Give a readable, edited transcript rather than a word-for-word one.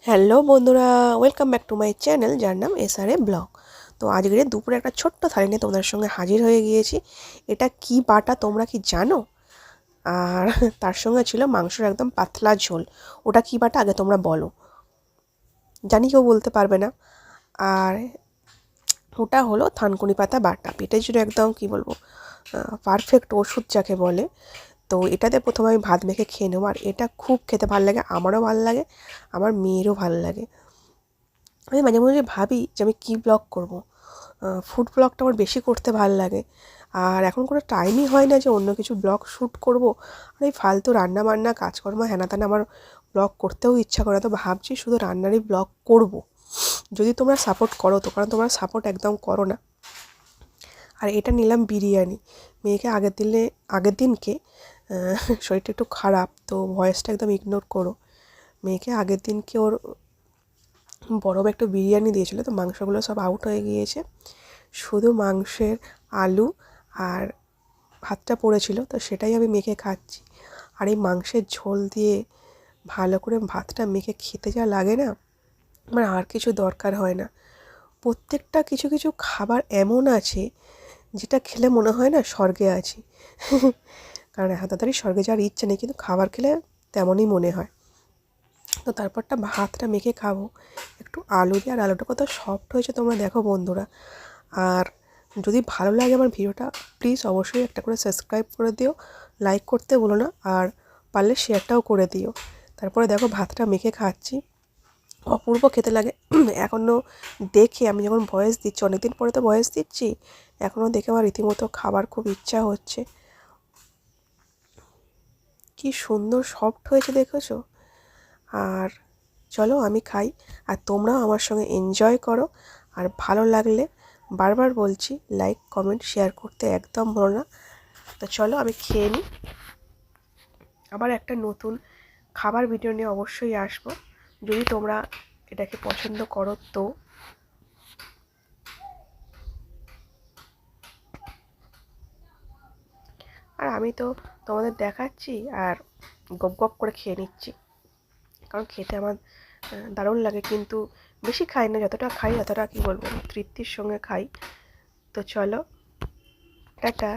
Hello বন্ধুরা, welcome back to my channel যার নাম SRA ব্লগ। তো আজকে দুপুরে একটা ছোট্ট থালি নিয়ে তোমাদের সঙ্গে হাজির হয়ে গিয়েছি। এটা কি বাটা তোমরা কি জানো? আর তার সঙ্গে ছিল মাংসের একদম পাতলা ঝোল। ওটা কি বাটা আগে তোমরা বলো, জানি কেউ বলতে পারবে না। আর ওটা হলো থানকুনি পাতা বাটা, পেটের জন্য একদম কি বলবো পারফেক্ট ওষুধ যাকে বলে। তো এটাতে প্রথমে আমি ভাত মেখে খেয়ে নেবো। আর এটা খুব খেতে ভালো লাগে, আমারও ভালো লাগে, আমার মেয়েরও ভালো লাগে। আমি মাঝে মাঝে ভাবি যে আমি কী ব্লগ করব। ফুড ব্লগটা আমার বেশি করতে ভালো লাগে। আর এখন কোনো টাইমই হয় না যে অন্য কিছু ব্লগ শ্যুট করব। আর এই ফালতু রান্না বান্না কাজকর্ম হ্যানা ত্যানা আমার ব্লগ করতেও ইচ্ছা করে না। তো ভাবছি শুধু রান্নারই ব্লগ করব, যদি তোমরা সাপোর্ট করো তো, কারণ তোমরা সাপোর্ট একদম করো না। আর এটা নিলাম বিরিয়ানি। মেয়েকে আগের দিনকে শরীরটা একটু খারাপ, তো ভয়েসটা একদম ইগনোর করো। মেয়েকে আগের দিনকে ওর বড় একটা বিরিয়ানি দিয়েছিলো, তো মাংসগুলো সব আউট হয়ে গিয়েছে, শুধু মাংসের আলু আর ভাতটা পড়েছিল, তো সেটাই আমি মেখে খাচ্ছি। আর এই মাংসের ঝোল দিয়ে ভালো করে ভাতটা মেখে খেতে যা লাগে না, আমার আর কিছু দরকার হয় না। প্রত্যেকটা কিছু কিছু খাবার এমন আছে যেটা খেলে মনে হয় না স্বর্গে আছি। কারণ এত তাড়াতাড়ি স্বর্গে যাওয়ার ইচ্ছে নেই, কিন্তু খাবার খেলে তেমনই মনে হয়। তো তারপরটা ভাতটা মেখে খাবো একটু আলু দিয়ে। আর আলুটা কত সফট হয়েছে তোমরা দেখো বন্ধুরা। আর যদি ভালো লাগে আমার ভিডিওটা, প্লিজ অবশ্যই একটা করে সাবস্ক্রাইব করে দিও, লাইক করতে বলো না, আর পারলে শেয়ারটাও করে দিও। তারপরে দেখো ভাতটা মেখে খাচ্ছি, অপূর্ব খেতে লাগে। এখনও দেখে আমি যখন ভয়েস দিচ্ছি, অনেকদিন পরে তো ভয়েস দিচ্ছি, এখনও দেখে আমার রীতিমতো খাবার খুব ইচ্ছা হচ্ছে। কি সুন্দর সফট হয়েছে দেখেছো। আর চলো আমি খাই, আর তোমরাও আমার সঙ্গে এনজয় করো। আর ভালো লাগলে বারবার বলছি লাইক কমেন্ট শেয়ার করতে একদম ভুলো না। তো চলো আমি খেয়ে নিই, আবার একটা নতুন খাবার ভিডিও নিয়ে অবশ্যই আসবো, যদি তোমরা এটাকে পছন্দ করো তো। আর আমি তো তোমাদের দেখাচ্ছি আর গপ গপ করে খেয়ে নিচ্ছি, কারণ খেতে আমার দারুণ লাগে। কিন্তু বেশি খাই না, যতটা খাই ততটা কি বলবো তৃপ্তির সঙ্গে খাই। তো চলো, টাটা।